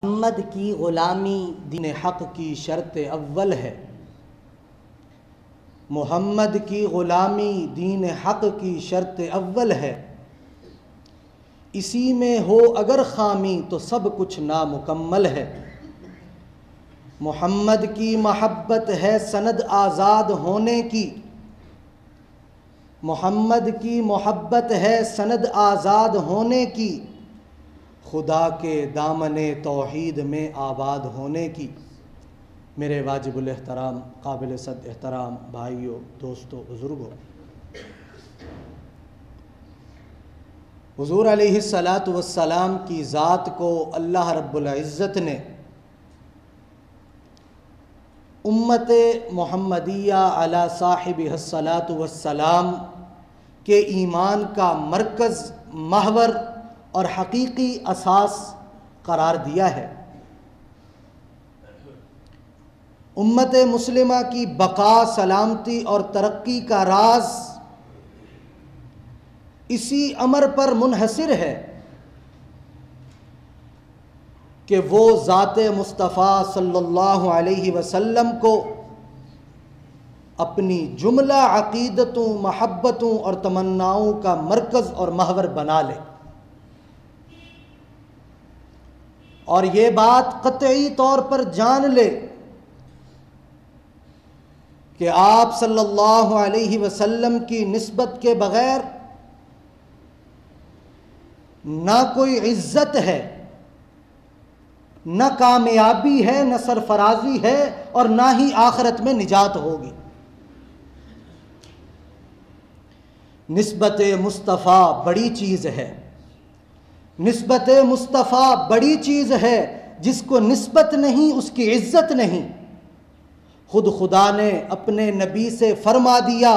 محمد کی غلامی دین حق کی شرط اول ہے۔ محمد کی غلامی دین حق کی شرط اول ہے، اسی میں ہو اگر خامی تو سب کچھ نامکمل ہے۔ محمد کی محبت ہے سند آزاد ہونے کی، محمد کی محبت ہے سند آزاد ہونے کی، خدا کے دامن توحید میں آباد ہونے کی۔ میرے واجب الاحترام قابل صد احترام بھائیوں، دوستوں، بزرگوں، حضور علیہ السلام کی ذات کو اللہ رب العزت نے امت محمدیہ علی صاحبہ الصلاۃ والسلام کے ایمان کا مرکز، محور اور حقیقی اساس قرار دیا ہے۔ امت مسلمہ کی بقا، سلامتی اور ترقی کا راز اسی امر پر منحصر ہے کہ وہ ذات مصطفیٰ صلی اللہ علیہ وسلم کو اپنی جملہ عقیدتوں، محبتوں اور تمناؤں کا مرکز اور محور بنا لے، اور یہ بات قطعی طور پر جان لے کہ آپ صلی اللہ علیہ وسلم کی نسبت کے بغیر نہ کوئی عزت ہے، نہ کامیابی ہے، نہ سرفرازی ہے، اور نہ ہی آخرت میں نجات ہوگی۔ نسبت مصطفیٰ بڑی چیز ہے، نسبت مصطفیٰ بڑی چیز ہے، جس کو نسبت نہیں اس کی عزت نہیں۔ خود خدا نے اپنے نبی سے فرما دیا،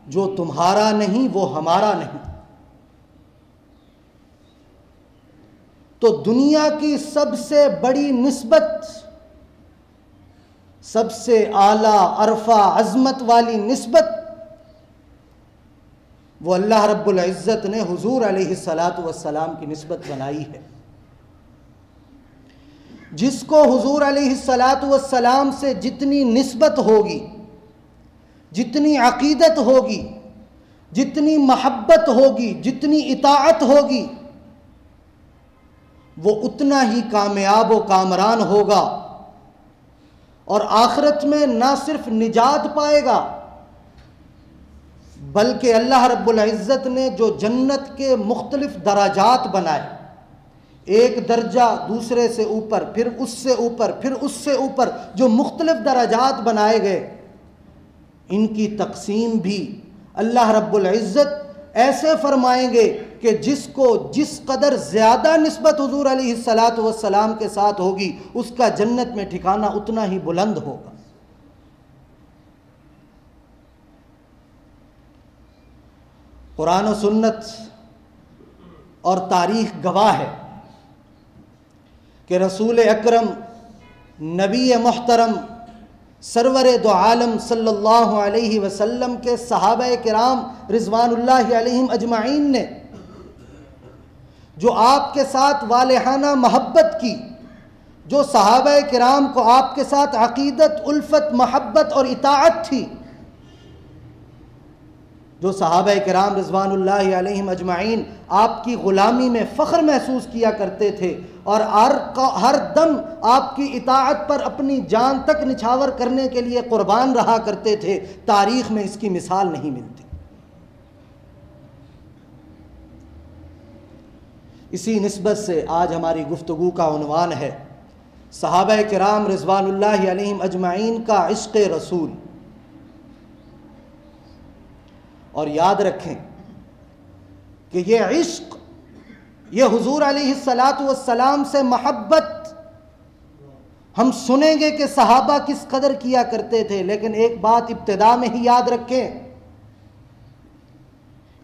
جو تمہارا نہیں وہ ہمارا نہیں۔ تو دنیا کی سب سے بڑی نسبت، سب سے اعلیٰ عرفہ عظمت والی نسبت، وہ اللہ رب العزت نے حضور علیہ السلام کی نسبت بنائی ہے۔ جس کو حضور علیہ السلام سے جتنی نسبت ہوگی، جتنی عقیدت ہوگی، جتنی محبت ہوگی، جتنی اطاعت ہوگی، وہ اتنا ہی کامیاب و کامران ہوگا، اور آخرت میں نہ صرف نجات پائے گا، بلکہ اللہ رب العزت نے جو جنت کے مختلف درجات بنائے، ایک درجہ دوسرے سے اوپر، پھر اس سے اوپر، پھر اس سے اوپر، جو مختلف درجات بنائے گئے، ان کی تقسیم بھی اللہ رب العزت ایسے فرمائیں گے کہ جس کو جس قدر زیادہ نسبت حضور علیہ السلام کے ساتھ ہوگی، اس کا جنت میں ٹھکانہ اتنا ہی بلند ہوگا۔ قرآن و سنت اور تاریخ گواہ ہے کہ رسول اکرم، نبی محترم، سرور دو عالم صلی اللہ علیہ وسلم کے صحابہ کرام رضوان اللہ علیہم اجمعین نے جو آپ کے ساتھ والہانہ محبت کی، جو صحابہ کرام کو آپ کے ساتھ عقیدت، الفت، محبت اور اطاعت تھی، جو صحابہ کرام رضوان اللہ علیہم اجمعین آپ کی غلامی میں فخر محسوس کیا کرتے تھے، اور ہر دم آپ کی اطاعت پر اپنی جان تک نچھاور کرنے کے لیے قربان رہا کرتے تھے، تاریخ میں اس کی مثال نہیں ملتی۔ اسی نسبت سے آج ہماری گفتگو کا عنوان ہے صحابہ کرام رضوان اللہ علیہم اجمعین کا عشق رسول۔ اور یاد رکھیں کہ یہ عشق، یہ حضور علیہ السلام سے محبت ہم سنیں گے کہ صحابہ کس قدر کیا کرتے تھے، لیکن ایک بات ابتدا میں ہی یاد رکھیں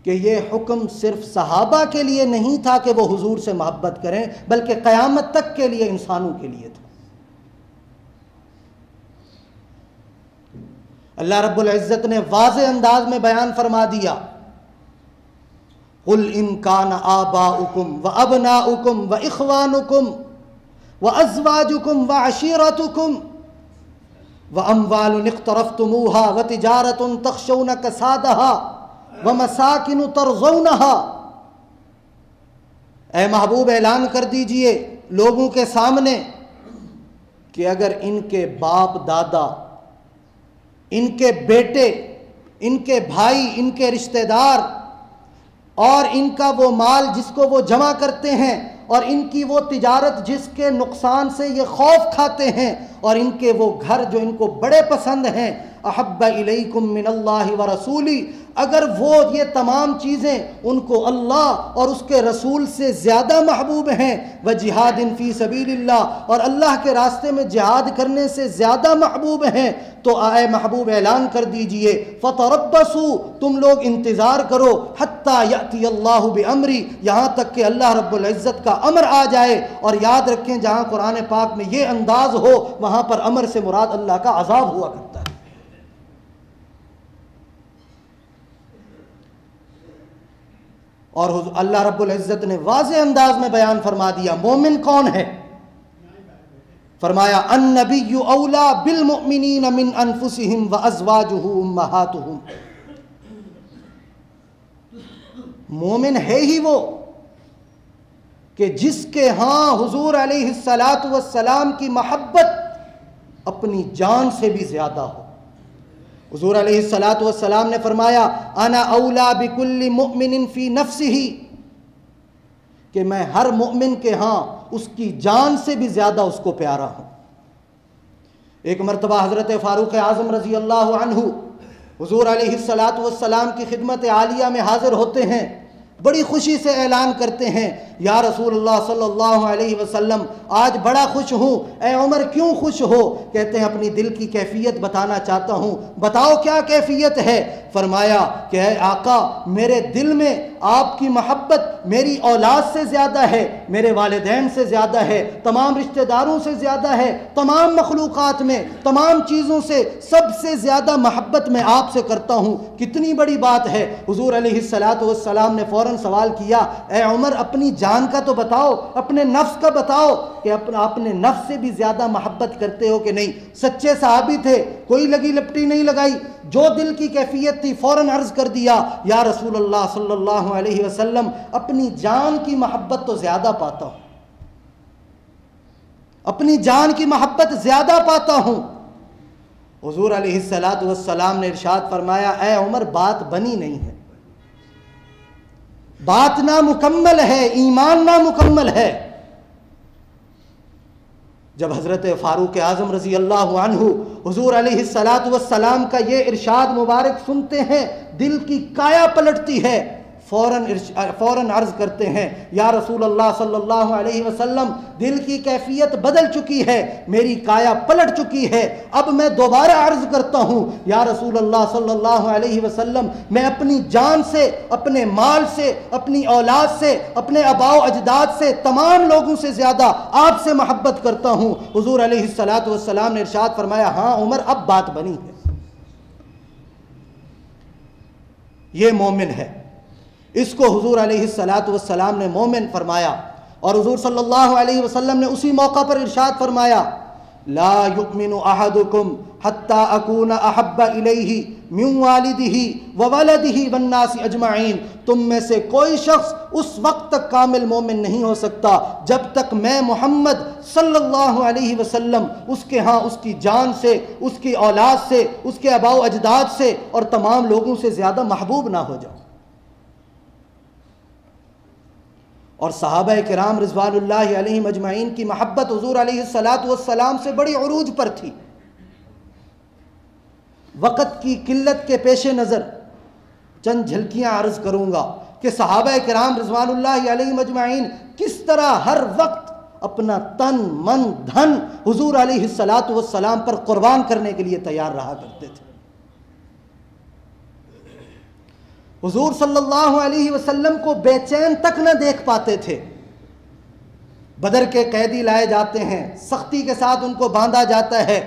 کہ یہ حکم صرف صحابہ کے لیے نہیں تھا کہ وہ حضور سے محبت کریں، بلکہ قیامت تک کے لیے انسانوں کے لیے تھا۔ اللہ رب العزت نے واضح انداز میں بیان فرما دیا، قُلْ إِنْ كَانَ آبَاؤُكُمْ وَأَبْنَاؤُكُمْ وَإِخْوَانُكُمْ وَأَزْوَاجُكُمْ وَعَشِيرَتُكُمْ وَأَمْوَالٌ اقْتَرَفْتُمُوهَا وَتِجَارَةٌ تَخْشَوْنَ كَسَادَهَا وَمَسَاكِنُ تَرْضَوْنَهَا۔ اے محبوب اعلان کر دیجئے لوگوں کے سامنے کہ اگر ان کے باپ دادا، ان کے بیٹے، ان کے بھائی، ان کے رشتہ دار اور ان کا وہ مال جس کو وہ جمع کرتے ہیں اور ان کی وہ تجارت جس کے نقصان سے یہ خوف کھاتے ہیں اور ان کے وہ گھر جو ان کو بڑے پسند ہیں، احب الیکم من اللہ ورسولی، اگر وہ یہ تمام چیزیں ان کو اللہ اور اس کے رسول سے زیادہ محبوب ہیں، وجہاد فی سبیل اللہ، اور اللہ کے راستے میں جہاد کرنے سے زیادہ محبوب ہیں، تو اے محبوب اعلان کر دیجئے فتربصوا، تم لوگ انتظار کرو، حتی یأتی اللہ بامری، یہاں تک کہ اللہ رب العزت کا امر آ جائے۔ اور یاد رکھیں جہاں قرآن پاک میں یہ انداز ہو وہاں پر امر سے مراد اللہ کا عذاب ہوا کرتا ہے۔ اور اللہ رب العزت نے واضح انداز میں بیان فرما دیا مومن کون ہے، فرمایا النبی اولا بالمؤمنین من انفسہم وازواجہ امہاتہم، مومن ہے ہی وہ کہ جس کے ہاں حضور علیہ السلام کی محبت اپنی جان سے بھی زیادہ ہو۔ حضور علیہ السلام نے فرمایا انا اولا بکل مؤمن فی نفسہ، کہ میں ہر مؤمن کے ہاں اس کی جان سے بھی زیادہ اس کو پیارا ہوں۔ ایک مرتبہ حضرت فاروق اعظم رضی اللہ عنہ حضور علیہ السلام کی خدمت عالیہ میں حاضر ہوتے ہیں، بڑی خوشی سے اعلان کرتے ہیں یا رسول اللہ صلی اللہ علیہ وسلم آج بڑا خوش ہوں۔ اے عمر کیوں خوش ہو؟ کہتے ہیں اپنی دل کی کیفیت بتانا چاہتا ہوں۔ بتاؤ کیا کیفیت ہے؟ فرمایا کہ اے آقا میرے دل میں آپ کی محبت میری اولاد سے زیادہ ہے، میرے والدین سے زیادہ ہے، تمام رشتہ داروں سے زیادہ ہے، تمام مخلوقات میں تمام چیزوں سے سب سے زیادہ محبت میں آپ سے کرتا ہوں۔ کتنی بڑی بات ہے۔ حضور علیہ السلام نے فوراً سوال کیا اے عمر اپنی جان کا تو بتاؤ، اپنے نفس کا بتاؤ کہ اپنے نفس سے بھی زیادہ محبت کرتے ہو کہ نہیں؟ سچے صحابی تھے، کوئی لگی لپٹی نہیں لگائی، جو دل کی کیفیت تھی فوراً عرض کر دیا یا رسول اللہ صلی اللہ علیہ وسلم اپنی جان کی محبت تو زیادہ پاتا ہوں، اپنی جان کی محبت زیادہ پاتا ہوں۔ حضور علیہ السلام نے ارشاد فرمایا اے عمر بات بنی نہیں ہے، بات نامکمل ہے، ایمان نامکمل ہے۔ جب حضرت فاروق اعظم رضی اللہ عنہ حضور علیہ السلام کا یہ ارشاد مبارک سنتے ہیں دل کی کایا پلٹتی ہے، فوراً عرض کرتے ہیں یا رسول اللہ صلی اللہ علیہ وسلم دل کی کیفیت بدل چکی ہے، میری کایا پلٹ چکی ہے، اب میں دوبارہ عرض کرتا ہوں یا رسول اللہ صلی اللہ علیہ وسلم میں اپنی جان سے، اپنے مال سے، اپنی اولاد سے، اپنے آباء و اجداد سے، تمام لوگوں سے زیادہ آپ سے محبت کرتا ہوں۔ حضور علیہ السلام نے ارشاد فرمایا ہاں عمر اب بات بنی ہے، یہ مومن ہے۔ اس کو حضور علیہ السلام نے مومن فرمایا، اور حضور صلی اللہ علیہ وسلم نے اسی موقع پر ارشاد فرمایا لا یؤمن احدکم حتی اکون احب الیہ من والدہ وولدہ والناس اجمعین، تم میں سے کوئی شخص اس وقت تک کامل مومن نہیں ہو سکتا جب تک میں محمد صلی اللہ علیہ وسلم اس کے ہاں اس کی جان سے، اس کی اولاد سے، اس کے آباء و اجداد سے اور تمام لوگوں سے زیادہ محبوب نہ ہو جاؤں۔ اور صحابہ کرام رضوان اللہ علیہم اجمعین کی محبت حضور علیہ السلام سے بڑی عروج پر تھی۔ وقت کی قلت کے پیش نظر چند جھلکیاں عرض کروں گا کہ صحابہ کرام رضوان اللہ علیہم اجمعین کس طرح ہر وقت اپنا تن من دھن حضور علیہ السلام پر قربان کرنے کے لیے تیار رہا کرتے تھے۔ حضور صلی اللہ علیہ وسلم کو بے چین تک نہ دیکھ پاتے تھے۔ بدر کے قیدی لائے جاتے ہیں، سختی کے ساتھ ان کو باندھا جاتا ہے،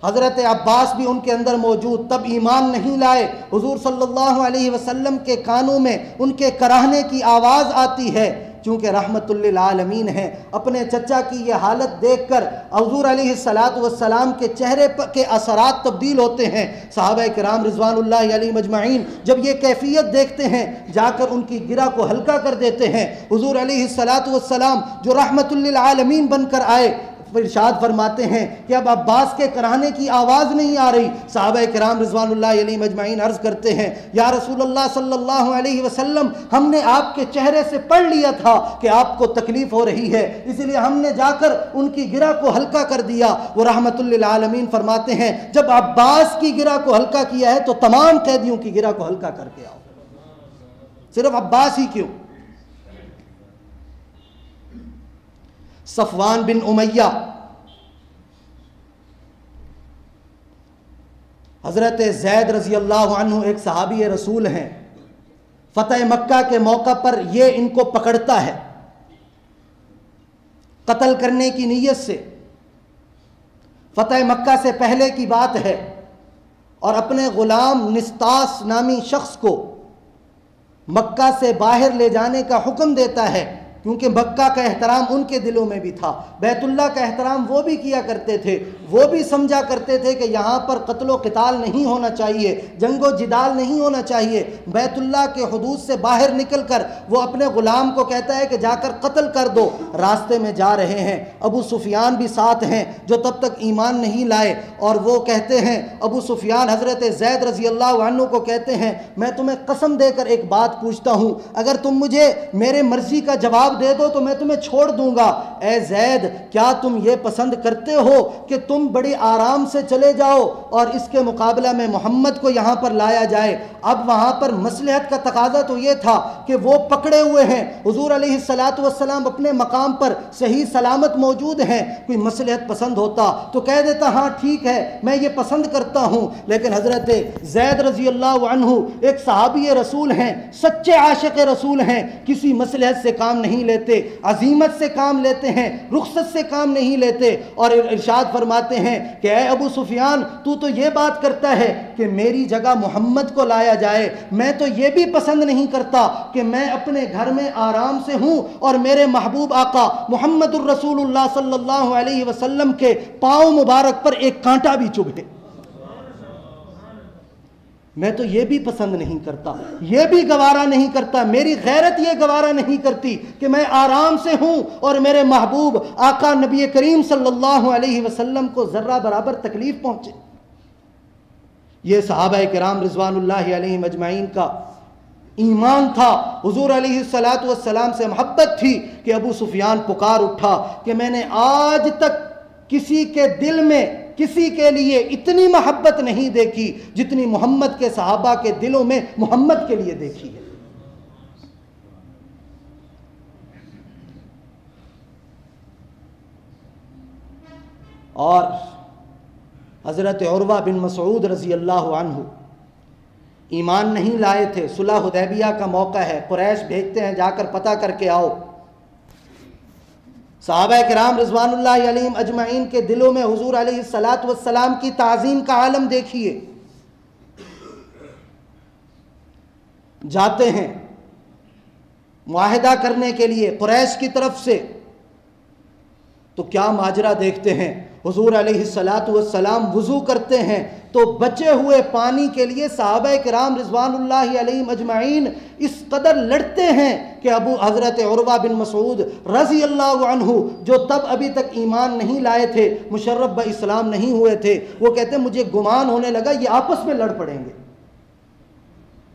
حضرت عباس بھی ان کے اندر موجود، تب ایمان نہیں لائے۔ حضور صلی اللہ علیہ وسلم کے کانوں میں ان کے کراہنے کی آواز آتی ہے، چونکہ رحمت للعالمین ہیں۔ اپنے چچا کی یہ حالت دیکھ کر حضور علیہ السلام کے چہرے کے اثرات تبدیل ہوتے ہیں۔ صحابہ کرام رضوان اللہ علیہم اجمعین جب یہ کیفیت دیکھتے ہیں جا کر ان کی گرہ کو ہلکا کر دیتے ہیں۔ حضور علیہ السلام جو رحمت للعالمین بن کر آئے، ارشاد فرماتے ہیں کہ اب عباس کے کراہنے کی آواز نہیں آ رہی۔ صحابہ کرام رضوان اللہ علیہم اجمعین عرض کرتے ہیں یا رسول اللہ صلی اللہ علیہ وسلم، ہم نے آپ کے چہرے سے پڑھ لیا تھا کہ آپ کو تکلیف ہو رہی ہے، اس لیے ہم نے جا کر ان کی گرہ کو ہلکا کر دیا۔ وہ رحمت للعالمین فرماتے ہیں جب عباس کی گرہ کو ہلکا کیا ہے تو تمام قیدیوں کی گرہ کو ہلکا کر کے آؤ، صرف عباس ہی کیوں؟ صفوان بن امیہ حضرت زید رضی اللہ عنہ ایک صحابی رسول ہیں، فتح مکہ کے موقع پر یہ ان کو پکڑتا ہے قتل کرنے کی نیت سے۔ فتح مکہ سے پہلے کی بات ہے، اور اپنے غلام نستاس نامی شخص کو مکہ سے باہر لے جانے کا حکم دیتا ہے، کیونکہ مکہ کا احترام ان کے دلوں میں بھی تھا، بیت اللہ کا احترام وہ بھی کیا کرتے تھے، وہ بھی سمجھا کرتے تھے کہ یہاں پر قتل و قتال نہیں ہونا چاہیے، جنگ و جدال نہیں ہونا چاہیے۔ بیت اللہ کے حدود سے باہر نکل کر وہ اپنے غلام کو کہتا ہے کہ جا کر قتل کر دو۔ راستے میں جا رہے ہیں، ابو سفیان بھی ساتھ ہیں جو تب تک ایمان نہیں لائے، اور وہ کہتے ہیں، ابو سفیان حضرت زید رضی اللہ عنہ کو کہتے ہیں میں تمہیں قسم دے کر ایک بات پوچھتا ہوں، اگر تم مجھے میرے مرضی کا جواب دے دو تو میں تمہیں چھوڑ دوں گا۔ اے زید، کیا تم یہ پسند کرتے ہو کہ تم بڑی آرام سے چلے جاؤ اور اس کے مقابلہ میں محمد کو یہاں پر لایا جائے؟ اب وہاں پر مصلحت کا تقاضا تو یہ تھا کہ وہ پکڑے ہوئے ہیں، حضور علیہ السلام اپنے مقام پر صحیح سلامت موجود ہیں، کوئی مصلحت پسند ہوتا تو کہہ دیتا ہاں ٹھیک ہے میں یہ پسند کرتا ہوں، لیکن حضرت زید رضی اللہ عنہ ایک صحابی رسول ہیں، سچے عاشق رسول ہیں، کسی مصلحت سے کام نہیں لیتے، عزیمت سے کام لیتے ہیں، رخصت سے کام نہیں لیتے، اور ارشاد فرماتے ہیں کہ اے ابو سفیان، تو یہ بات کرتا ہے کہ میری جگہ محمد کو لایا جائے، میں تو یہ بھی پسند نہیں کرتا کہ میں اپنے گھر میں آرام سے ہوں اور میرے محبوب آقا محمد الرسول اللہ صلی اللہ علیہ وسلم کے پاؤں مبارک پر ایک کانٹا بھی چبھے، میں تو یہ بھی پسند نہیں کرتا، یہ بھی گوارا نہیں کرتا، میری غیرت یہ گوارا نہیں کرتی کہ میں آرام سے ہوں اور میرے محبوب آقا نبی کریم صلی اللہ علیہ وسلم کو ذرہ برابر تکلیف پہنچے۔ یہ صحابہ کرام رضوان اللہ علیہم اجمعین کا ایمان تھا، حضور علیہ السلام سے محبت تھی کہ ابو سفیان پکار اٹھا کہ میں نے آج تک کسی کے دل میں کسی کے لیے اتنی محبت نہیں دیکھی جتنی محمد کے صحابہ کے دلوں میں محمد کے لیے دیکھی ہے۔ اور حضرت عروہ بن مسعود رضی اللہ عنہ ایمان نہیں لائے تھے، صلح حدیبیہ کا موقع ہے، قریش بھیجتے ہیں جا کر پتہ کر کے آؤ۔ صحابہ کرام رضوان اللہ علیہم اجمعین کے دلوں میں حضور علیہ السلام کی تعظیم کا عالم دیکھیے۔ جاتے ہیں معاہدہ کرنے کے لیے قریش کی طرف سے، تو کیا ماجرا دیکھتے ہیں، حضور علیہ السلام وضو کرتے ہیں تو بچے ہوئے پانی کے لیے صحابہ کرام رضوان اللہ علیہم اجمعین اس قدر لڑتے ہیں کہ حضرت عروہ بن مسعود رضی اللہ عنہ جو تب ابھی تک ایمان نہیں لائے تھے، مشرف باسلام نہیں ہوئے تھے، وہ کہتے ہیں مجھے گمان ہونے لگا یہ آپس میں لڑ پڑیں گے۔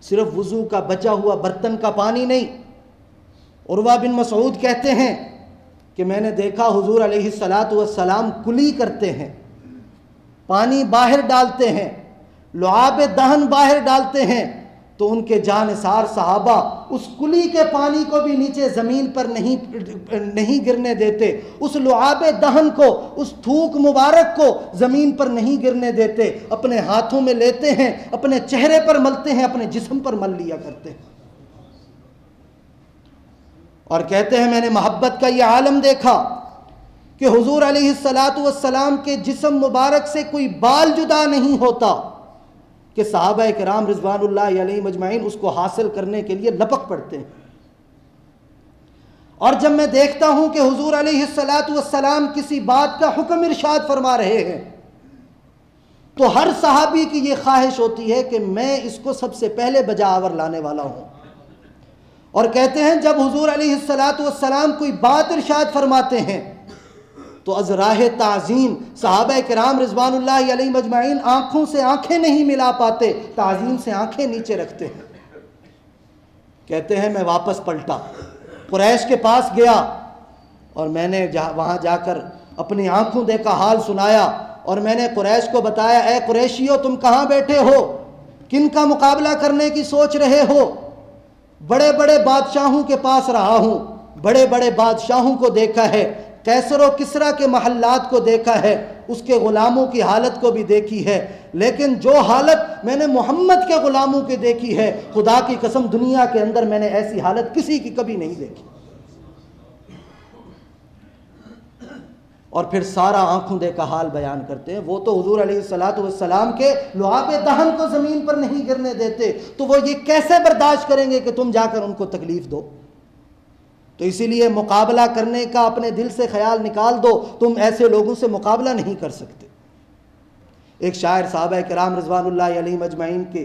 صرف وضو کا بچا ہوا برتن کا پانی نہیں، عروہ بن مسعود کہتے ہیں کہ میں نے دیکھا حضور علیہ السلام کلی کرتے ہیں، پانی باہر ڈالتے ہیں، لعاب دہن باہر ڈالتے ہیں، تو ان کے جانثار صحابہ اس کلی کے پانی کو بھی نیچے زمین پر نہیں گرنے دیتے، اس لعاب دہن کو، اس تھوک مبارک کو زمین پر نہیں گرنے دیتے، اپنے ہاتھوں میں لیتے ہیں، اپنے چہرے پر ملتے ہیں، اپنے جسم پر مل لیا کرتے ہیں، اور کہتے ہیں میں نے محبت کا یہ عالم دیکھا کہ حضور علیہ السلام کے جسم مبارک سے کوئی بال جدا نہیں ہوتا کہ صحابہ کرام رضوان اللہ علیہم اجمعین اس کو حاصل کرنے کے لیے لپک پڑتے ہیں۔ اور جب میں دیکھتا ہوں کہ حضور علیہ السلام کسی بات کا حکم ارشاد فرما رہے ہیں تو ہر صحابی کی یہ خواہش ہوتی ہے کہ میں اس کو سب سے پہلے بجا آور لانے والا ہوں. اور کہتے ہیں جب حضور علیہ السلام کوئی بات ارشاد فرماتے ہیں تو از راہ تعظیم صحابہ کرام رضوان اللہ علیہ مجمعین آنکھوں سے آنکھیں نہیں ملا پاتے، تعظیم سے آنکھیں نیچے رکھتے ہیں. کہتے ہیں میں واپس پلٹا، قریش کے پاس گیا اور میں نے وہاں جا کر اپنی آنکھوں دیکھا حال سنایا، اور میں نے قریش کو بتایا اے قریشیو تم کہاں بیٹھے ہو، کن کا مقابلہ کرنے کی سوچ رہے ہو؟ بڑے بڑے بادشاہوں کے پاس رہا ہوں، بڑے بڑے بادشاہوں کو دیکھا ہے، قیصر و کسریٰ کے محلات کو دیکھا ہے، اس کے غلاموں کی حالت کو بھی دیکھی ہے، لیکن جو حالت میں نے محمد کے غلاموں کی دیکھی ہے، خدا کی قسم دنیا کے اندر میں نے ایسی حالت کسی کی کبھی نہیں دیکھی. اور پھر سارا آنکھوں دیکھا حال بیان کرتے ہیں. وہ تو حضور علیہ السلام کے لعاب دہن کو زمین پر نہیں گرنے دیتے، تو وہ یہ کیسے برداشت کریں گے کہ تم جا کر ان کو تکلیف دو؟ تو اسی لیے مقابلہ کرنے کا اپنے دل سے خیال نکال دو، تم ایسے لوگوں سے مقابلہ نہیں کر سکتے. ایک شاعر صحابہ کرام رضوان اللہ علیہ مجمعین کے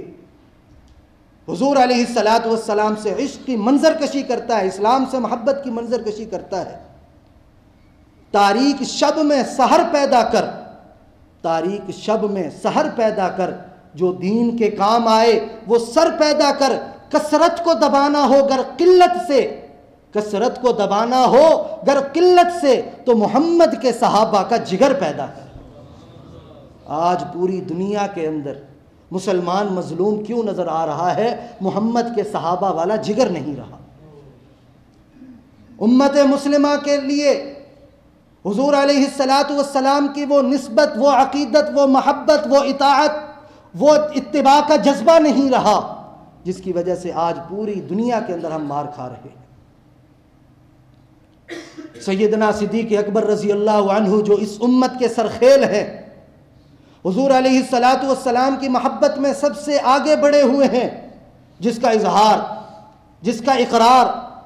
حضور علیہ السلام سے عشق کی منظر کشی کرتا ہے، اسلام سے محبت کی منظر کشی کرتا ہے. تاریک شب میں سحر پیدا کر، تاریک شب میں سحر پیدا کر، جو دین کے کام آئے وہ سر پیدا کر. کثرت کو دبانا ہو گر قلت سے، کثرت کو دبانا ہو گر قلت سے، تو محمد کے صحابہ کا جگر پیدا کر. آج پوری دنیا کے اندر مسلمان مظلوم کیوں نظر آ رہا ہے؟ محمد کے صحابہ والا جگر نہیں رہا. امت مسلمہ کے لیے حضور علیہ السلام کی وہ نسبت، وہ عقیدت، وہ محبت، وہ اطاعت، وہ اتباع کا جذبہ نہیں رہا، جس کی وجہ سے آج پوری دنیا کے اندر ہم مار کھا رہے ہیں. سیدنا صدیق اکبر رضی اللہ عنہ جو اس امت کے سرخیل ہیں، حضور علیہ السلام کی محبت میں سب سے آگے بڑھے ہوئے ہیں، جس کا اظہار، جس کا اقرار،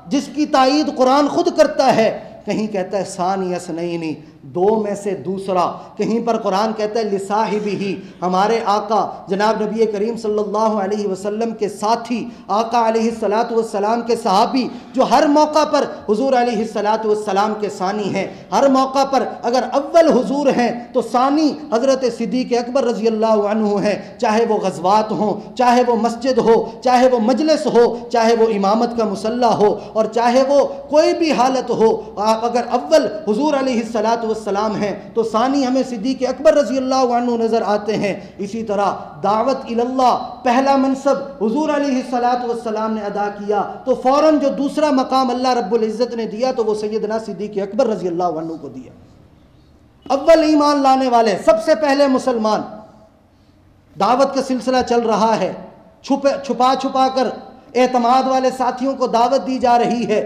جس کی تائید قرآن خود کرتا ہے. کہیں کہتا ہے ثانی اثنین، دو میں سے دوسرا، کہیں پر قرآن کہتا ہے لصاحبہ، ہمارے آقا جناب نبی کریم صلی اللہ علیہ وسلم کے ساتھی، آقا علیہ السلام کے صحابی، جو ہر موقع پر حضور علیہ السلام کے ثانی ہیں. ہر موقع پر اگر اول حضور ہیں تو ثانی حضرت صدیق اکبر رضی اللہ عنہ ہیں، چاہے وہ غزوات ہوں، چاہے وہ مسجد ہو، چاہے وہ مجلس ہو، چاہے وہ امامت کا مصلی ہو، اور چاہے وہ کوئی بھی حالت ہو. اگر اول حضور علیہ السلام ہیں تو ثانی ہمیں صدیق اکبر رضی اللہ عنہ نظر آتے ہیں. اسی طرح دعوت اللہ پہلا منصب حضور علیہ السلام نے ادا کیا تو فوراً جو دوسرا مقام اللہ رب العزت نے دیا تو وہ سیدنا صدیق اکبر رضی اللہ عنہ کو دیا. اول ایمان لانے والے، سب سے پہلے مسلمان. دعوت کا سلسلہ چل رہا ہے، چھپا چھپا کر اعتماد والے ساتھیوں کو دعوت دی جا رہی ہے.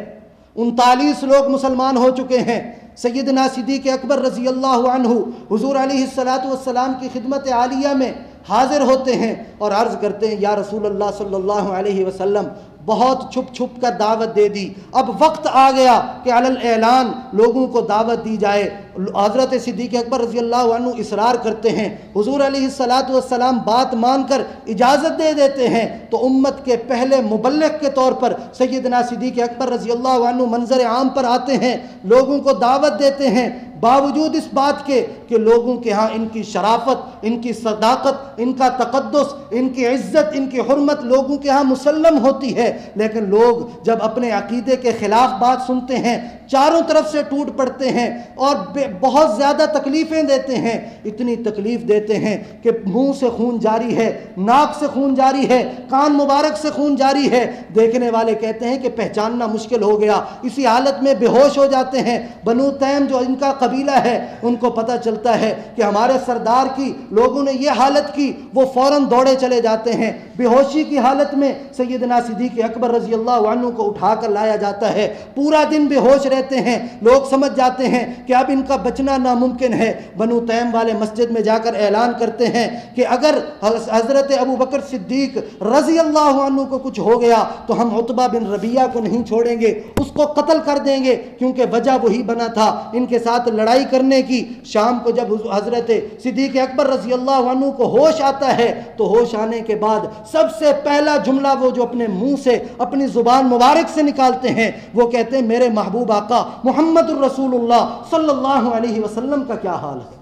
39 لوگ مسلمان ہو چکے ہیں. سیدنا صدیق اکبر رضی اللہ عنہ حضور علیہ السلام کی خدمت عالیہ میں حاضر ہوتے ہیں اور عرض کرتے ہیں یا رسول اللہ صلی اللہ علیہ وسلم، بہت چھپ چھپ کر دعوت دے دی، اب وقت آ گیا کہ علی الاعلان لوگوں کو دعوت دی جائے. حضرت صدیق اکبر رضی اللہ عنہ اصرار کرتے ہیں. حضور علیہ السلام بات مان کر اجازت دے دیتے ہیں تو امت کے پہلے مبلغ کے طور پر سیدنا صدیق اکبر رضی اللہ عنہ منظر عام پر آتے ہیں، لوگوں کو دعوت دیتے ہیں، باوجود اس بات کے کہ لوگوں کے ہاں ان کی شرافت، ان کی صداقت، ان کا تقدس، ان کی عزت، ان کی حرمت لوگوں کے ہاں مسلم ہوتی ہے. لیکن لوگ جب اپنے عقیدے کے خلاف بات سنتے ہیں چاروں طرف سے ٹوٹ پڑتے ہیں اور بہت زیادہ تکلیفیں دیتے ہیں. اتنی تکلیف دیتے ہیں کہ منہ سے خون جاری ہے، ناک سے خون جاری ہے، کان مبارک سے خون جاری ہے. دیکھنے والے کہتے ہیں کہ پہچاننا مشکل ہو گیا. اسی حالت میں بے ہوش ہو جاتے ہیں. بنو تیم جو ان کا قبیلہ ہے ان کو پتہ چلتا ہے کہ ہمارے سردار کی لوگوں نے یہ حالت کی، وہ فوراً دوڑے چلے جاتے ہیں. بے ہوشی کی حالت میں سیدنا صدیق اکبر رضی اللہ عنہ کو اٹھا کر لایا جاتا ہے. پورا دن بے ہوش رہتے ہیں. لوگ سمجھ جاتے ہیں کہ اب ان کا بچنا ناممکن ہے۔ بنو تیم والے مسجد میں جا کر اعلان کرتے ہیں کہ اگر حضرت ابو بکر صدیق رضی اللہ عنہ کو کچھ ہو گیا تو ہم عتبہ بن ربیعہ کو نہیں چھوڑیں گے، اس کو قتل کر دیں گے، کیونکہ وجہ وہی بنا تھا ان کے ساتھ لڑائی کرنے کی۔ شام کو جب حضرت صدیق اکبر رضی اللہ عنہ کو ہوش آتا ہے تو ہوش آنے کے بعد سب سے پہلا جملہ وہ جو اپنے منہ سے اپنی زبان مبارک سے نکالتے ہیں وہ کہتے ہیں میرے محبوب آقا محمد الرسول اللہ صلی اللہ علیہ وسلم کا کیا حال ہے۔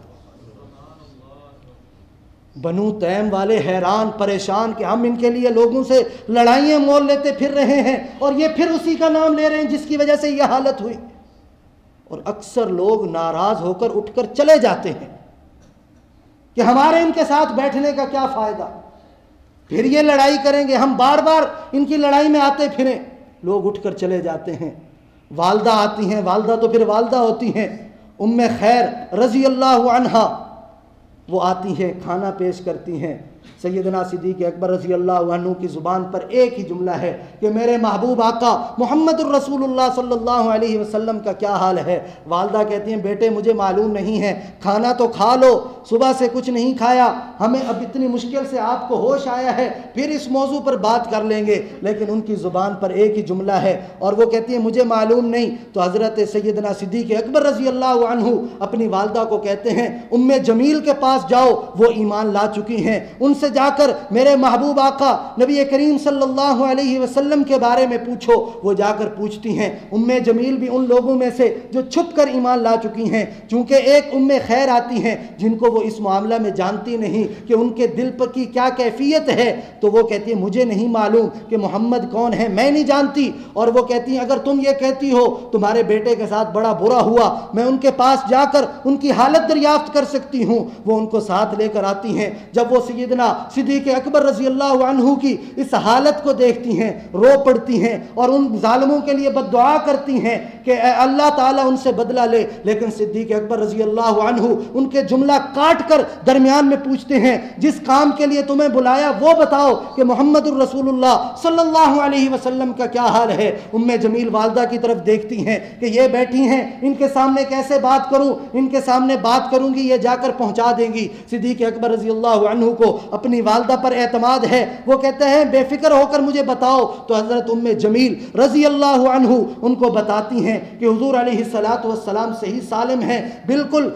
بنو تیم والے حیران پریشان کہ ہم ان کے لیے لوگوں سے لڑائیاں مول لیتے پھر رہے ہیں اور یہ پھر اسی کا نام لے رہے ہیں جس کی وجہ سے یہ حالت ہوئی، اور اکثر لوگ ناراض ہو کر اٹھ کر چلے جاتے ہیں کہ ہمارے ان کے ساتھ بیٹھنے کا کیا فائدہ، پھر یہ لڑائی کریں گے، ہم بار بار ان کی لڑائی میں آتے پھریں۔ لوگ اٹھ کر چلے جاتے ہیں۔ والدہ آتی ہیں، والدہ تو پھر والدہ ہوتی ہیں، ام خیر رضی اللہ عنہا وہ آتی ہیں، کھانا پیش کرتی ہیں۔ سیدنا صدیق اکبر رضی اللہ عنہ کی زبان پر ایک ہی جملہ ہے کہ میرے محبوب آقا محمد الرسول اللہ صلی اللہ علیہ وسلم کا کیا حال ہے۔ والدہ کہتی ہیں بیٹے مجھے معلوم نہیں ہے، کھانا تو کھا لو، صبح سے کچھ نہیں کھایا، ہمیں اب اتنی مشکل سے آپ کو ہوش آیا ہے، پھر اس موضوع پر بات کر لیں گے۔ لیکن ان کی زبان پر ایک ہی جملہ ہے اور وہ کہتی ہیں مجھے معلوم نہیں۔ تو حضرت سیدنا صدیق اکبر رضی اللہ عنہ اپنی والدہ کو کہتے ہیں ام جمیل کے پاس جاؤ، وہ ایمان لا چکی ہیں، ان سے جا کر میرے محبوب آقا نبی کریم صلی اللہ علیہ وسلم کے بارے میں پوچھو۔ وہ جا کر پوچھتی ہیں۔ ام جمیل بھی ان لوگوں میں سے جو چھپ کر ایمان لا چکی ہیں، چونکہ ایک ام خیر آتی ہیں جن کو وہ اس معاملہ میں جانتی نہیں کہ ان کے دل پر کی کیا کیفیت ہے، تو وہ کہتی ہے مجھے نہیں معلوم کہ محمد کون ہے، میں نہیں جانتی۔ اور وہ کہتی ہیں اگر تم یہ کہتی ہو تمہارے بیٹے کے ساتھ بڑا برا ہوا، میں ان کے پاس جا کر ان کی حالت دریافت کر سکتی ہوں۔ وہ ان کو ساتھ لے کر آتی ہیں۔ جب وہ سیدنا صدیق اکبر رضی اللہ عنہ کی اس حالت کو دیکھتی ہیں، رو پڑتی ہیں اور ان ظالموں کے لیے بد دعا کرتی ہیں کہ اے اللہ تعالیٰ ان سے بدلہ لے۔ لیکن صدیق اکبر رضی اللہ عنہ ان کے جملہ کاٹ کر درمیان میں پوچھتے ہیں جس کام کے لیے تمہیں بلایا وہ بتاؤ کہ محمد الرسول اللہ صلی اللہ علیہ وسلم کا کیا حال ہے۔ ام جمیل والدہ کی طرف دیکھتی ہیں کہ یہ بیٹھی ہیں، ان کے سامنے کیسے بات کروں، ان کے سامنے بات کروں گی یہ جا کر پہنچا دیں گی۔ صدیق اکبر رضی اللہ عنہ کو اپنی والدہ پر اعتماد ہے، وہ کہتے ہیں بے فکر ہو کر مجھے بتاؤ۔ تو حضرت ام جمیل رضی اللہ عنہ ان کو بتاتی ہیں کہ حضور علیہ السلام صحیح سالم ہیں، بالکل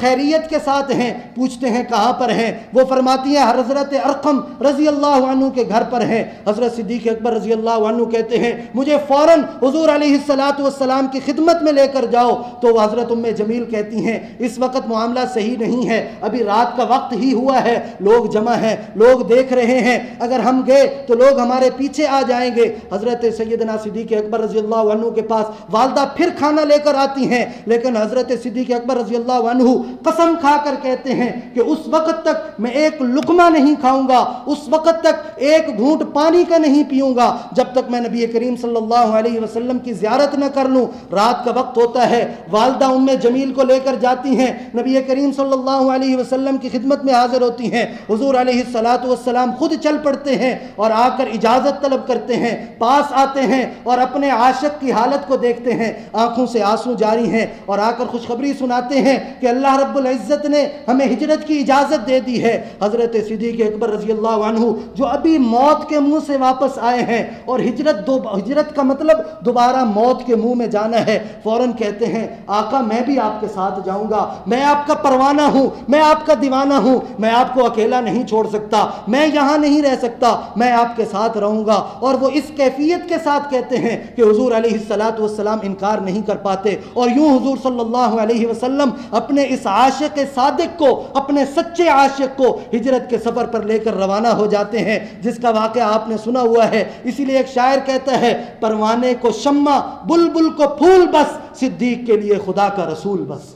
خیریت کے ساتھ ہیں۔ پوچھتے ہیں کہاں پر ہیں، وہ فرماتی ہیں حضرت ارقم رضی اللہ عنہ کے گھر پر ہیں۔ حضرت صدیق اکبر رضی اللہ عنہ کہتے ہیں مجھے فوراً حضور علیہ السلام کی خدمت میں لے کر جاؤ۔ تو حضرت ام جمیل کہتی ہیں اس وقت معاملہ صحیح نہیں ہے، ابھی رات کا وقت ہی ہوا ہے، لوگ جمع ہیں، لوگ دیکھ رہے ہیں، اگر ہم گئے تو لوگ ہمارے پیچھے آ جائیں گے۔ حضرت سیدنا صدیق اکبر رضی اللہ عنہ کے پاس والدہ پھر کھانا لے کر آتی ہیں، لیکن حضرت صدیق اکبر رضی اللہ عنہ قسم کھا کر کہتے ہیں کہ اس وقت تک میں ایک لقمہ نہیں کھاؤں گا، اس وقت تک ایک گھونٹ پانی کا نہیں پیوں گا جب تک میں نبی کریم صلی اللہ علیہ وسلم کی زیارت نہ کر لوں۔ رات کا وقت ہوتا ہے، والدہ ام جمیل کو لے کر جاتی ہیں، نبی کریم صلی اللہ علیہ وسلم کی خدمت میں حاضر ہوتی ہیں۔ حضور علیہ السلام خود چل پڑتے ہیں اور آ کر اجازت طلب کرتے ہیں، پاس آتے ہیں اور اپنے عاشق کی حالت کو دیکھتے ہیں، آنکھوں سے آنسو جاری ہیں اور آ کر خوشخبری سناتے ہیں کہ اللہ رب العزت نے ہمیں ہجرت کی اجازت دے دی ہے۔ حضرت صدیق اکبر رضی اللہ عنہ جو ابھی موت کے منہ سے واپس آئے ہیں اور ہجرت کا مطلب دوبارہ موت کے منہ میں جانا ہے، فوراً کہتے ہیں آقا میں بھی آپ کے ساتھ جاؤں گا، میں آپ کا پروانہ ہوں، میں آپ کا دیوانہ ہوں، میں آپ کو اکیلا نہیں چھوڑ سکتا، میں یہاں نہیں رہ سکتا، میں آپ کے ساتھ رہوں گا۔ اور وہ اس کیفیت کے ساتھ کہتے ہیں کہ حضور علیہ السلام انکار نہیں کر پاتے، اور یوں حضور صلی اللہ علیہ وسلم اپنے اس عاشق صادق کو، اپنے سچے عاشق کو ہجرت کے سفر پر لے کر روانہ ہو جاتے ہیں، جس کا واقعہ آپ نے سنا ہوا ہے۔ اسی لیے ایک شاعر کہتا ہے پروانے کو شمع، بلبل کو پھول بس، صدیق کے لیے خدا کا رسول بس۔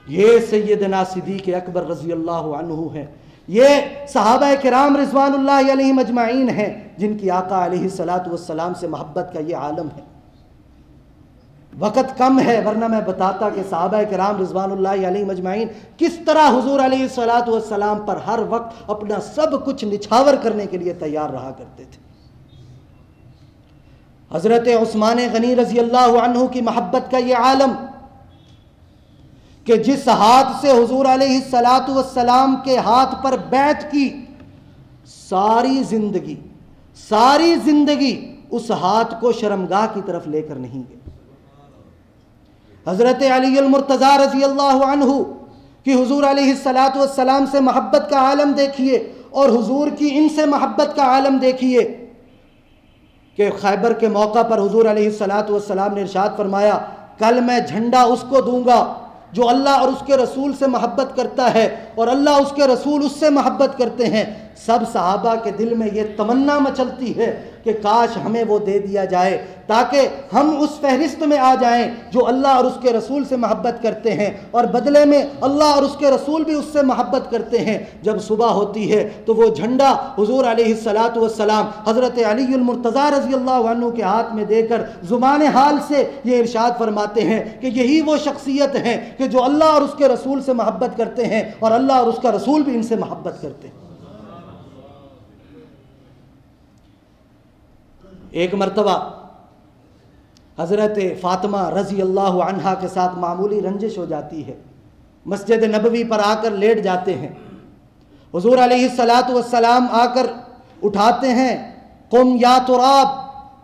یہ سیدنا صدیق اکبر رضی اللہ عنہ ہے، یہ صحابہ کرام رضوان اللہ علیہم اجمعین ہیں جن کی آقا علیہ السلام سے محبت کا یہ عالم ہے۔ وقت کم ہے ورنہ میں بتاتا کہ صحابہ کرام رضوان اللہ علیہم اجمعین کس طرح حضور علیہ السلام پر ہر وقت اپنا سب کچھ نچھاور کرنے کے لیے تیار رہا کرتے تھے۔ حضرت عثمان غنی رضی اللہ عنہ کی محبت کا یہ عالم کہ جس ہاتھ سے حضور علیہ الصلاۃ والسلام کے ہاتھ پر بیعت کی، ساری زندگی اس ہاتھ کو شرمگاہ کی طرف لے کر نہیں گئے۔ حضرت علی المرتضیٰ رضی اللہ عنہ کہ حضور علیہ الصلاۃ والسلام سے محبت کا عالم دیکھیے اور حضور کی ان سے محبت کا عالم دیکھیے کہ خیبر کے موقع پر حضور علیہ الصلاۃ والسلام نے ارشاد فرمایا، کل میں جھنڈا اس کو دوں گا جو اللہ اور اس کے رسول سے محبت کرتا ہے اور اللہ اس کے رسول اس سے محبت کرتے ہیں۔ سب صحابہ کے دل میں یہ تمنا مچلتی ہے کہ کاش ہمیں وہ دے دیا جائے تاکہ ہم اس فہرست میں آ جائیں جو اللہ اور اس کے رسول سے محبت کرتے ہیں اور بدلے میں اللہ اور اس کے رسول بھی اس سے محبت کرتے ہیں۔ جب صبح ہوتی ہے تو وہ جھنڈا حضور علیہ الصلاۃ والسلام حضرت علی المرتضیٰ رضی اللہ عنہ کے ہاتھ میں دے کر زبان حال سے یہ ارشاد فرماتے ہیں کہ یہی وہ شخصیت ہیں کہ جو اللہ اور اس کے رسول سے محبت کرتے ہیں اور اللہ اور اس کا رسول بھی ان سے محبت کرتے ہیں۔ ایک مرتبہ حضرت فاطمہ رضی اللہ عنہا کے ساتھ معمولی رنجش ہو جاتی ہے، مسجد نبوی پر آ کر لیٹ جاتے ہیں، حضور علیہ الصلاۃ والسلام آ کر اٹھاتے ہیں، قم یا تراب،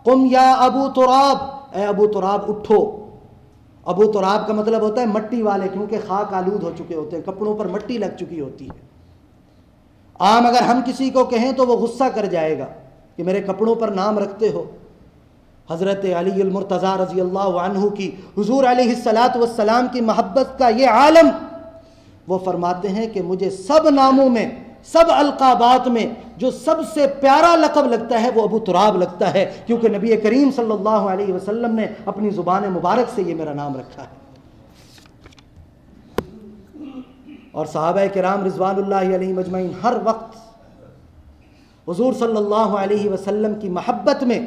قم یا ابو تراب، اے ابو تراب اٹھو۔ ابو تراب کا مطلب ہوتا ہے مٹی والے، کیونکہ خاک آلود ہو چکے ہوتے ہیں، کپڑوں پر مٹی لگ چکی ہوتی ہے۔ عام اگر ہم کسی کو کہیں تو وہ غصہ کر جائے گا کہ میرے کپڑوں پر نام رکھتے ہو۔ حضرت علی المرتضیٰ رضی اللہ عنہ کی حضور علیہ الصلاۃ والسلام کی محبت کا یہ عالم، وہ فرماتے ہیں کہ مجھے سب ناموں میں، سب القابات میں جو سب سے پیارا لقب لگتا ہے وہ ابو تراب لگتا ہے، کیونکہ نبی کریم صلی اللہ علیہ وسلم نے اپنی زبان مبارک سے یہ میرا نام رکھا ہے۔ اور صحابہ کرام رضوان اللہ علیہم اجمعین ہر وقت حضور صلی اللہ علیہ وسلم کی محبت میں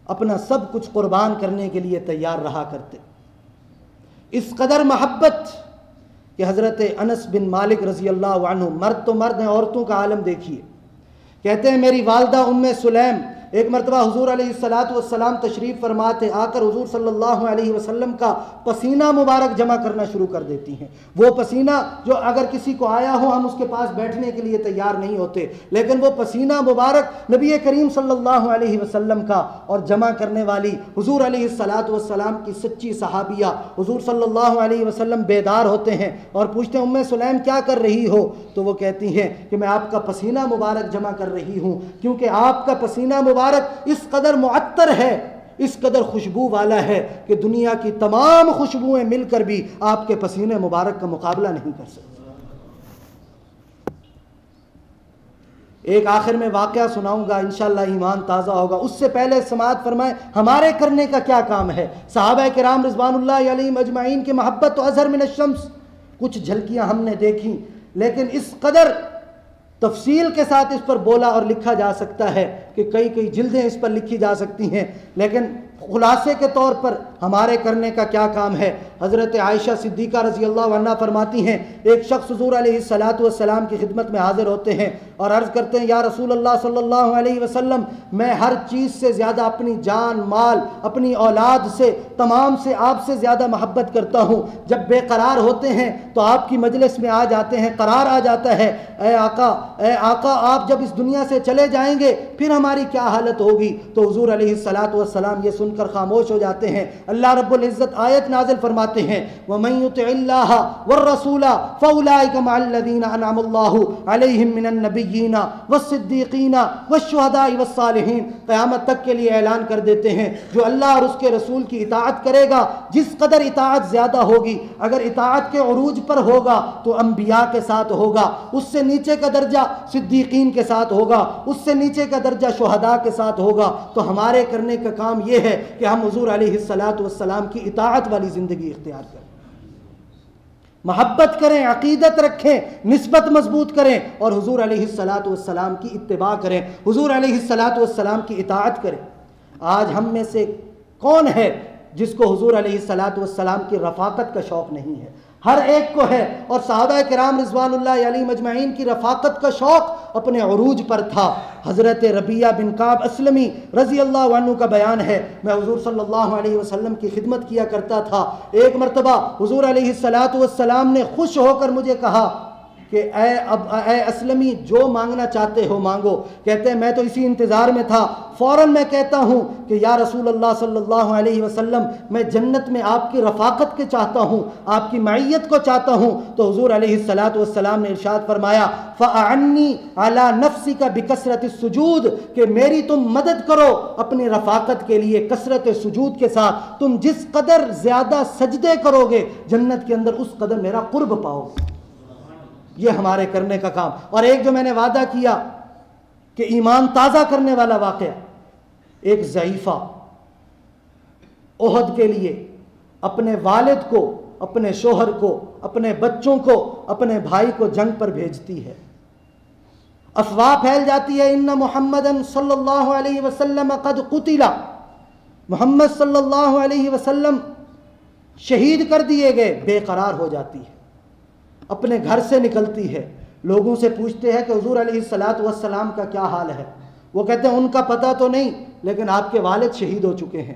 اپنا سب کچھ قربان کرنے کے لیے تیار رہا کرتے۔ اس قدر محبت کہ حضرت انس بن مالک رضی اللہ عنہ، مرد تو مرد ہیں، عورتوں کا عالم دیکھیے، کہتے ہیں میری والدہ ام سلیم ایک مرتبہ حضور علیہ الصلاۃ والسلام تشریف فرما تھے، آ کر حضور صلی اللہ علیہ وسلم کا پسینہ مبارک جمع کرنا شروع کر دیتی ہیں۔ وہ پسینہ جو اگر کسی کو آیا ہو ہم اس کے پاس بیٹھنے کے لیے تیار نہیں ہوتے، لیکن وہ پسینہ مبارک نبی کریم صلی اللہ علیہ وسلم کا، اور جمع کرنے والی حضور علیہ الصلاۃ والسلام کی سچی صحابیہ، حضور صلی اللہ علیہ وسلم بیدار ہوتے ہیں اور پوچھتے ہیں ام سلیم کیا کر رہی ہو؟ تو وہ کہتی ہیں کہ میں آپ کا پسینہ مبارک جمع کر رہی ہوں، کیونکہ آپ کا پسینہ مبارک اس قدر معطر ہے، اس قدر خوشبو والا ہے کہ دنیا کی تمام خوشبوئیں مل کر بھی آپ کے پسینے مبارک کا مقابلہ نہیں کر سکتی۔ ایک آخر میں واقعہ سناؤں گا، انشاءاللہ ایمان تازہ ہوگا، اس سے پہلے سماعت فرمائیں ہمارے کرنے کا کیا کام ہے۔ صحابہ کرام رضوان اللہ علیہم اجمعین کی محبت تو اظہر من الشمس، کچھ جھلکیاں ہم نے دیکھی، لیکن اس قدر تفصیل کے ساتھ اس پر بولا اور لکھا جا سکتا ہے کہ کئی جلدیں اس پر لکھی جا سکتی ہیں، لیکن خلاصے کے طور پر ہمارے کرنے کا کیا کام ہے۔ حضرت عائشہ صدیقہ رضی اللہ عنہ فرماتی ہیں ایک شخص حضور علیہ الصلاۃ والسلام کی خدمت میں حاضر ہوتے ہیں اور عرض کرتے ہیں یا رسول اللہ صلی اللہ علیہ وسلم، میں ہر چیز سے زیادہ اپنی جان مال، اپنی اولاد سے، تمام سے آپ سے زیادہ محبت کرتا ہوں۔ جب بے قرار ہوتے ہیں تو آپ کی مجلس میں آ جاتے ہیں، قرار آ جاتا ہے، اے آقا آپ جب اس دنیا سے چلے جائیں گے پھر ہماری کیا حالت ہوگی؟ تو حضور علیہ الصلاۃ والسلام یہ سن کر خاموش ہو جاتے ہیں۔ اللہ رب العزت آیت نازل فرماتے ہیں وَمَن يُطِعِ اللَّهَ وَالرَّسُولَ فَأُولَٰئِكَ مَعَ الَّذِينَ أَنْعَمَ اللَّهُ عَلَيْهِم مِّنَ النَّبِيِّينَ وَالصِّدِّيقِينَ وَالشُّهَدَاءِ وَالصَّالِحِينَ، قیامت تک کے لیے اعلان کر دیتے ہیں جو اللہ اور اس کے رسول کی اطاعت کرے گا، جس قدر اطاعت زیادہ ہوگی، اگر اطاعت کے عروج پر ہوگا تو انبیاء کے ساتھ ہوگا، اس سے نیچے کا درجہ صدیقین کے ساتھ ہوگا، اس سے نیچے کا درجہ شہداء کے ساتھ ہوگا۔ تو ہمارے کرنے کا کام یہ ہے کہ ہم حضور علیہ الصلاۃ والسلام کی اطاعت والی زندگی اختیار کریں، محبت کریں، عقیدت رکھیں، نسبت مضبوط کریں اور حضور علیہ الصلاۃ والسلام کی اتباع کریں، حضور علیہ الصلاۃ والسلام کی اطاعت کریں۔ آج ہم میں سے کون ہے جس کو حضور علیہ الصلاۃ والسلام کی رفاقت کا شوق نہیں ہے؟ ہر ایک کو ہے، اور صحابہ کرام رضوان اللہ علیہم اجمعین کی رفاقت کا شوق اپنے عروج پر تھا۔ حضرت ربیعہ بن کعب اسلمی رضی اللہ عنہ کا بیان ہے، میں حضور صلی اللہ علیہ وسلم کی خدمت کیا کرتا تھا، ایک مرتبہ حضور علیہ السلام نے خوش ہو کر مجھے کہا کہ اے اسلمی جو مانگنا چاہتے ہو مانگو۔ کہتے ہیں میں تو اسی انتظار میں تھا، فوراً میں کہتا ہوں کہ یا رسول اللہ صلی اللہ علیہ وسلم میں جنت میں آپ کی رفاقت کے چاہتا ہوں، آپ کی معیت کو چاہتا ہوں۔ تو حضور علیہ السلام نے ارشاد فرمایا فَأَعَنِّي عَلَى نَفْسِكَ بِكَثْرَةِ السُّجُودِ، کہ میری تم مدد کرو اپنی رفاقت کے لیے کثرت سجود کے ساتھ، تم جس قدر زیادہ سجدے کرو گے جنت کے اندر اس قدر میرا قرب پاؤ گے۔ یہ ہمارے کرنے کا کام۔ اور ایک جو میں نے وعدہ کیا کہ ایمان تازہ کرنے والا واقعہ، ایک ضعیفہ احد کے لیے اپنے والد کو، اپنے شوہر کو، اپنے بچوں کو، اپنے بھائی کو جنگ پر بھیجتی ہے، افواہ پھیل جاتی ہے ان محمد صلی اللہ علیہ وسلم قد قتل، محمد صلی اللہ علیہ وسلم شہید کر دیے گئے، بے قرار ہو جاتی ہے، اپنے گھر سے نکلتی ہے، لوگوں سے پوچھتے ہیں کہ حضور علیہ السلام کا کیا حال ہے؟ وہ کہتے ہیں ان کا پتہ تو نہیں، لیکن آپ کے والد شہید ہو چکے ہیں۔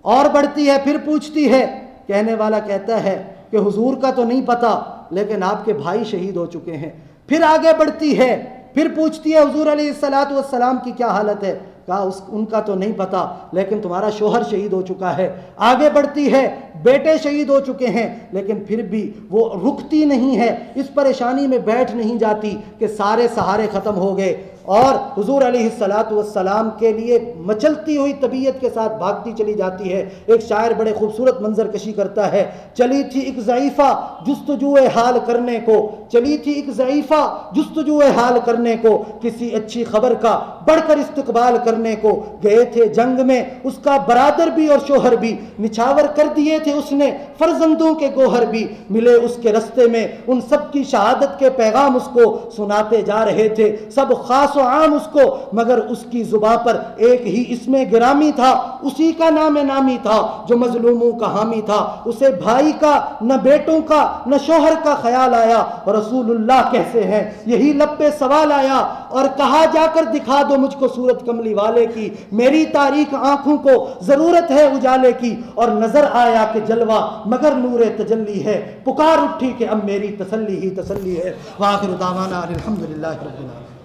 اور بڑھتی ہے، پھر پوچھتی ہے، کہنے والا کہتا ہے کہ حضور کا تو نہیں پتہ، لیکن آپ کے بھائی شہید ہو چکے ہیں۔ پھر آگے بڑھتی ہے، پھر پوچھتی ہے حضور علیہ السلام کی کیا حالت ہے؟ کہا ان کا تو نہیں پتہ، لیکن تمہارا شوہر شہید ہو چکا ہے۔ آگے بڑھتی ہے، بیٹے شہید ہو چکے ہیں، لیکن پھر بھی وہ رکتی نہیں ہے، اس پریشانی میں بیٹھ نہیں جاتی کہ سارے سہارے ختم ہو گئے، اور حضور علیہ السلام کے لیے مچلتی ہوئی طبیعت کے ساتھ بھاگتی چلی جاتی ہے۔ ایک شاعر بڑے خوبصورت منظر کشی کرتا ہے، چلی تھی ایک ضعیفہ جستجوئے حال کرنے کو، چلی تھی ایک ضعیفہ جستجوئے حال کرنے کو، کسی اچھی خبر کا بڑھ کر استقبال کرنے کو، گئے تھے جنگ میں اس کا برادر بھی اور شوہر بھی، نچھاور کر دیے تھے اس نے فرزندوں کے گوہر بھی، ملے اس کے رستے میں ان سب کی شہادت کے پیغام اس کو سناتے جا رہے تھے، سب خاص و عام اس کو، مگر اس کی زباں پر ایک ہی اسم گرامی تھا، اسی کا نام نامی تھا جو مظلوموں کا حامی تھا، اسے بھائی کا نہ بیٹوں کا نہ شوہر کا خیال آیا، رسول اللہ کیسے ہیں یہی لب پہ سوال آیا، اور کہا جا کر دکھا دو مجھ کو صورت کملی والے کی، میری تاریک آنکھوں کو ضرورت ہے اجالے کی، اور نظر آیا کہ جلوہ مگر نور تجلی ہے، پکار اٹھی کہ اب میری تسلی ہی تسلی ہے۔ وآخر دعوانا الحمدللہ رب العالمین۔